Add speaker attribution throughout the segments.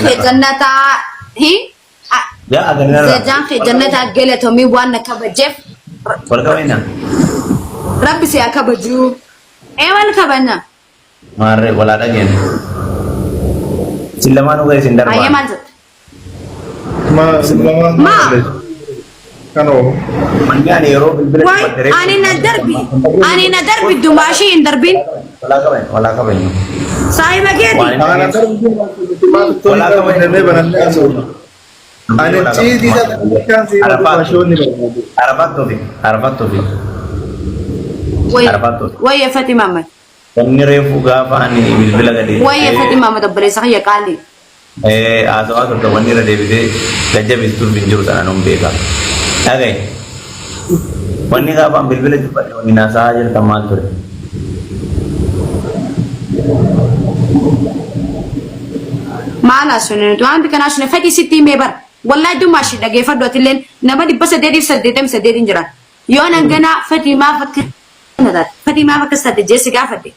Speaker 1: في جنة هي
Speaker 2: لا أغنى
Speaker 1: زجان في جنة قلت ومي وانا كبجف
Speaker 2: ولا كوينا
Speaker 1: ربي سيا كبجو ولا كبنا
Speaker 2: مارة ولا تجين سلمان وغير سندر
Speaker 1: أيه مانزت
Speaker 3: ما كانوا
Speaker 2: من يعني يروح البلد
Speaker 1: أنا ندربي دماشي ندربين
Speaker 2: ولا كوين
Speaker 1: صاحب كيدي
Speaker 3: أنا ولا كمان أنا تيجي كان في
Speaker 2: عرفت توفيق
Speaker 1: ويا فاتي ماما
Speaker 2: ونري فوقا فاني بالبلد دي
Speaker 1: ويا فاتي ماما دبلي صحيح قالي
Speaker 2: asal tu wanita David kerja bistur binjur tanah nombeka. Oke, wanita apa ambil bela cepat wanita sahaja tamat tu.
Speaker 1: ما سنن تو عندك انا عشان فاتي 60 ميبر والله دو ماشي دقي فدوت لين نبدي بس ديدي سديتم سديدين جرا يونا غنا فاتي ما فك ندات فاتي ما فك سد جيسيكا فدي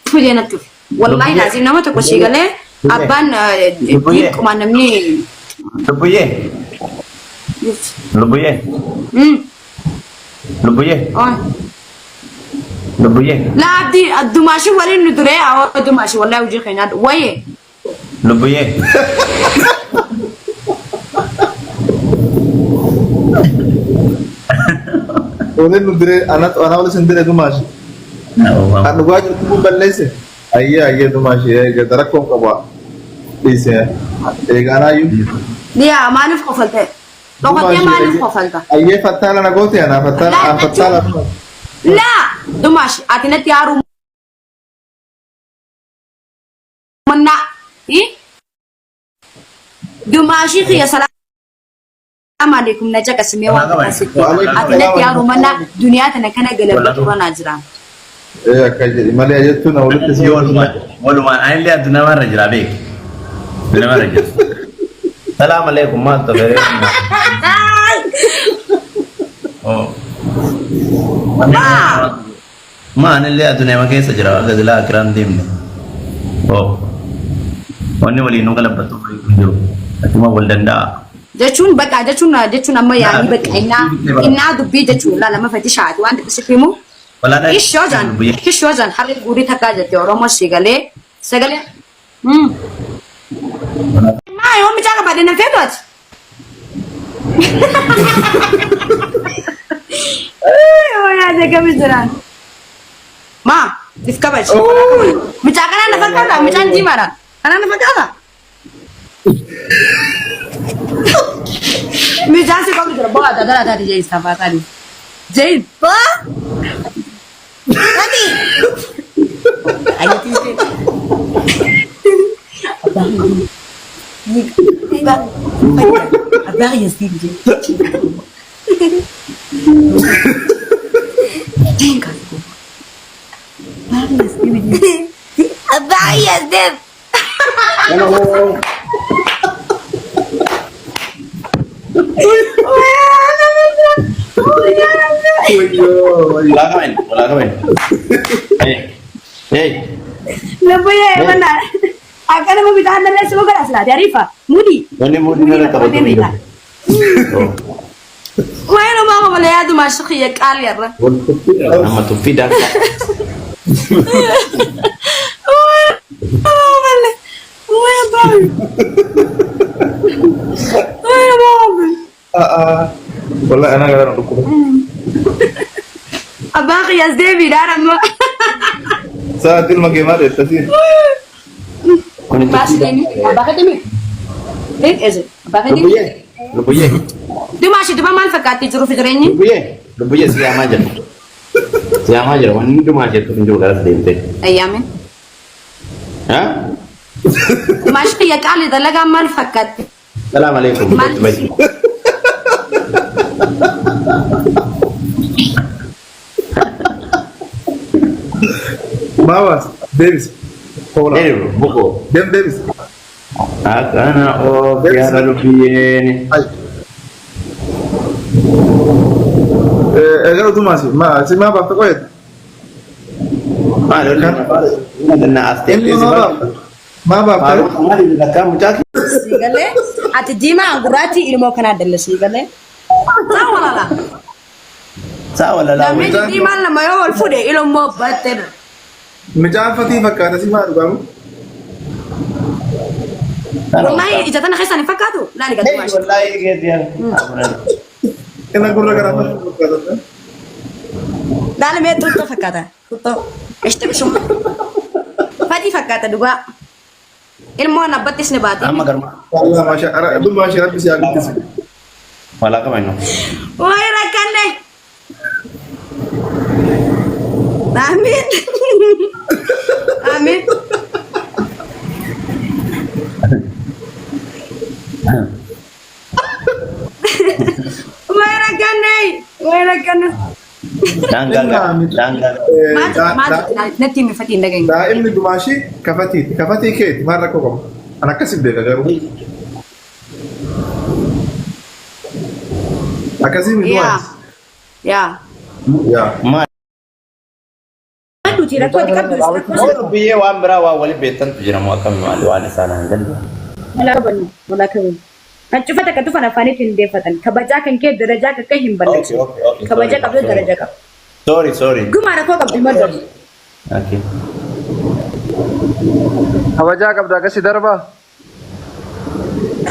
Speaker 1: فدي انا تو والله لازم نما تكوشي غله ابان كما نمني
Speaker 2: Lubuye Lubuye Lubuye Lubuye
Speaker 1: لا عبدي الدماشي ولا ندري او الدماشي والله وجي خينات وي
Speaker 2: Lubuye
Speaker 3: ولا ندري أنا ولا سندري دماشي أنا واجد تقول بلسه أيه دماشي أيه تركهم كبا إيسه إيه أنا يوم
Speaker 1: يا ما نفخ فلته لو كنت ما نفخ فلته
Speaker 3: أيه فتاة أنا قلت أنا فتاة
Speaker 1: لا دماشي أتينا تيارو منا إيه دماشي خي السلام عليكم نجاك اسمي وانا أتينا تيارو منا دنيا تنكنا قلبت وانا أجرام
Speaker 3: إيه كذي ما لي أجتنا ولا تسيون
Speaker 2: ما أنا اللي أدنى مرة جرا بيك أنا مرة جرا السلام عليكم ما تغير ما أنا اللي أدنى ما كيس جرا هذا لا أكرم ديمني wanni wali no kala batu ko kunjo atuma waldanda
Speaker 1: jachun baka jachun amma yani baka inna dubbi jachun la lama fati shaat wanda kasifimu
Speaker 2: wala da
Speaker 1: kishojan har guri thaka jate oromo sigale ma yo mi jaga badena fedot oh ya jaga mizaran ma iskabaj mi jaga na fakka mi janji mara أنا فكرة ميزانسي قبل كده بقى ده ده جاي استفاد عليه جاي با هادي أيتي أبغى يستيب جاي أبغى يستيب
Speaker 2: Wala kamen. Hey.
Speaker 1: Naboye mana? Akan mau bicara dengan semua kelas lah, Arifa. Mudi.
Speaker 2: Mudi nak tahu tu.
Speaker 1: Wah, lo mau boleh ya tu masuk ya kali ya.
Speaker 2: Nama tu Fida.
Speaker 3: والله أنا قاعد أقول
Speaker 1: أباخي يا زديبي دارم
Speaker 3: ساعة ما كمان التسين
Speaker 1: بس ini أباخي تمي إيه إيه أباخي تمي
Speaker 2: Lubuye
Speaker 1: dia masih cuma manfaat juru fikirannya
Speaker 2: Lubuye siapa aja wanita itu masih tu pinjau garas dente
Speaker 1: ayamin
Speaker 2: Hah?
Speaker 1: masih ya kali dah lega manfaat
Speaker 2: Assalamualaikum
Speaker 3: Mawas Davis
Speaker 2: buku
Speaker 3: Dem Davis
Speaker 2: Akana biara Lubuye
Speaker 3: Agak tu masih si ma apa kau itu
Speaker 2: Ada kan ada na astem
Speaker 3: ما بقى
Speaker 2: ما دي كم مجاك
Speaker 1: قال لي اتجيما غراتي ilmo kana dalasi قال لي صح ولا لا
Speaker 2: صح ولا لا
Speaker 1: لما يجي ما لما يقول فودي ilmo باتر
Speaker 3: مجافتي فكرت سي ما رقم
Speaker 1: والله اذا انا خيساني فكاتو لا لي قد ماشي
Speaker 2: والله كده يعني
Speaker 3: انا اقول لك انا
Speaker 1: دال مي توتو فكاتا توتو اشتبشو فادي فكاتا دوغا ilmo na batis ne bati
Speaker 2: اما غرما
Speaker 3: والله ما شاء الله ابو ما شاء الله بس يا كسب
Speaker 2: ولا كمان
Speaker 1: وای راکنه amin amin وای راکنه
Speaker 2: دانغا
Speaker 1: ما نتي مي فتي ndagay
Speaker 3: دائم دماشي كفتي كيت ما ركوكم انا كسب ده غير اكاسيم
Speaker 1: يا
Speaker 3: يا
Speaker 2: ما
Speaker 1: aduh tira ko dikadu
Speaker 2: اور بيه وامرا وولي بيتن تجرا ما كم واني سانا عندنا
Speaker 1: wala kabani an cufata ka tufa na fani tin de fatan ka baja kan ke daraja ka kai himballe
Speaker 2: اوكي
Speaker 1: ka baja ka daraja ka
Speaker 2: سوري
Speaker 1: gumara ko ka bilmadar
Speaker 2: اوكي
Speaker 4: kabajaa qabda akkasi darba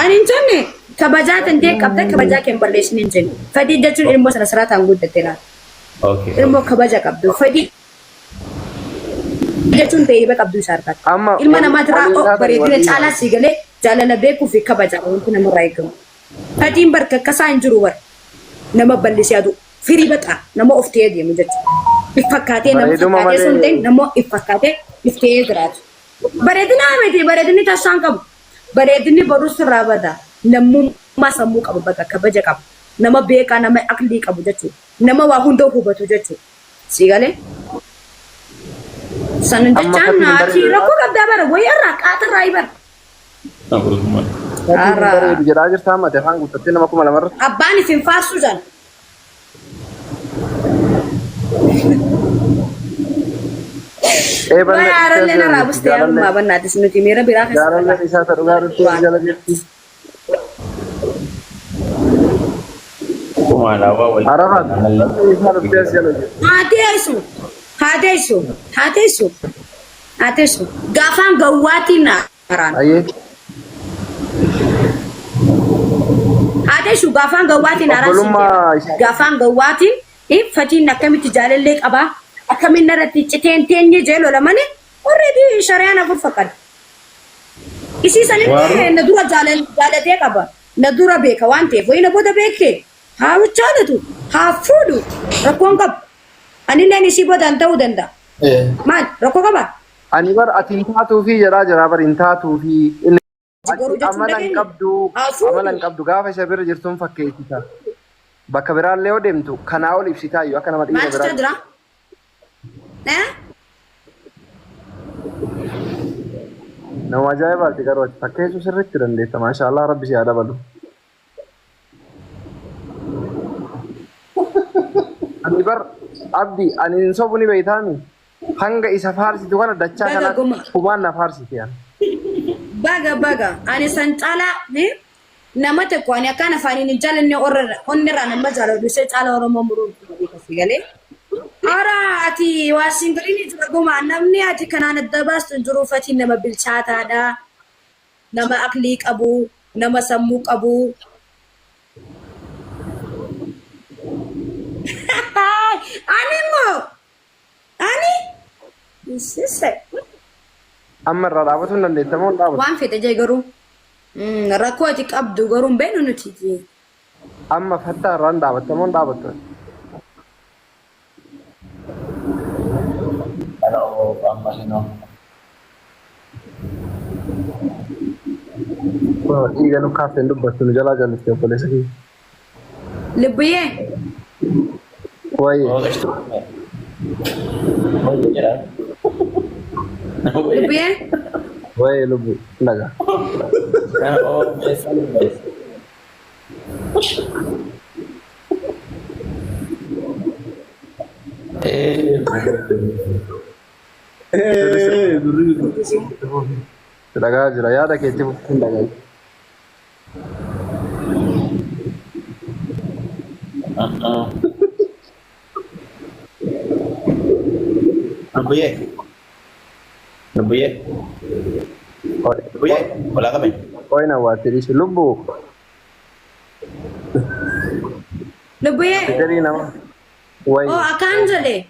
Speaker 1: ani injenne ka baja tan de kabda ka baja kan balle shi injenne fadi da tun ilmo sana sarata ngudda tena
Speaker 2: اوكي
Speaker 1: ilmo ka baja kabdu fadi da tun te ibe kabdu sarkat
Speaker 4: amma
Speaker 1: ilma nama tira o bare dire chala sigale jalala beku fi ka baja ko kuna muraikam fadi barka kasa injuru war nama balle shi adu firi bata nama oftee de mu jatti ifakate nama fakate sunte nama ifakate iftee grat baredina amete baredini tasan kabu baredini barus rabada namu masamu kabu baka kabaja kabu nama beka nama akli kabu jatti nama wa hundo hubatu jatti sigale sanin jachan na ti rako kabda bara wayara qatar raibar ara
Speaker 4: jedhaa jirta amma afaan guuttattee nama kuma lamarra
Speaker 1: abbani fin fasu jan Bayaran na rabus te ang maban natin sinuti mira bira kasi
Speaker 4: jaalalli isaa ta dhugaa dhuftuu jala jirti
Speaker 2: kuma lawa wal
Speaker 4: arafat isaa dhuftee as jala jirti
Speaker 1: hatesu gafan gawati na ran
Speaker 4: ayyee
Speaker 1: hatesu gafan gawati na ran
Speaker 4: obbolummaa ishee
Speaker 1: gafan gawati fatin nakamiti jalalle qaba akamin narati citeen teenye jelo lamane already shariana furfakad isi sanin na dura jalate qaba na dura beka wante foi na boda beke ha wuchalatu ha fudu rakon qab anille ni si boda antau danda man rako qaba
Speaker 4: ani bar atin taatuu fi jedhaa jira bar hin taatuu fi amalan qabdu gaafa isa bira jirtuun fakkeessita bakka biraallee yoo deemtu kanaa ol ibsitaa iyyuu akka nama dhiira biraa
Speaker 1: jira
Speaker 4: nama ajaa'ibaati garuu ati fakkeessuu sirriitti dandeessa maashaallah rabbi si haa dabalu ani bar abdi ani hin sobu ni beeytaami hanga isa faarsitu kana dachaa kana hubaan na faarsiti yan
Speaker 1: baga ani sancala nama te ko ani akana fani ni jalanne onnira nama jalo se cala oromo muru ko sigale ara ati wasingrini jira goma namni ati kana nadabas tunjuru fati nama bilchata da nama akli qabu nama sammu qabu ani sisse
Speaker 4: amma irraa dhaabatu hin dandeettamoo hin dhaabatu
Speaker 1: waan fedhe jee garuu rakkoo ati qabdu garuu hin beeknu nuti
Speaker 4: amma fattaa irraa hin dhaabattamoo hin dhaabattu dhiiga nu kaaftee hin dubbattu nu jalaa jalliste obboleessa kiyya
Speaker 1: Libye.
Speaker 4: Wayye.
Speaker 1: Libye.
Speaker 4: Wayye lubu laga. Dhagaa jira yaada keetti fuftiin dhagaa.
Speaker 2: Nabuyye. Nabuyye. Nabuyye. Wala kami.
Speaker 4: Koy na watiri si Lubbu.
Speaker 1: Lubuye.
Speaker 4: Dari nama. Wai.
Speaker 1: Oh, akan jadi.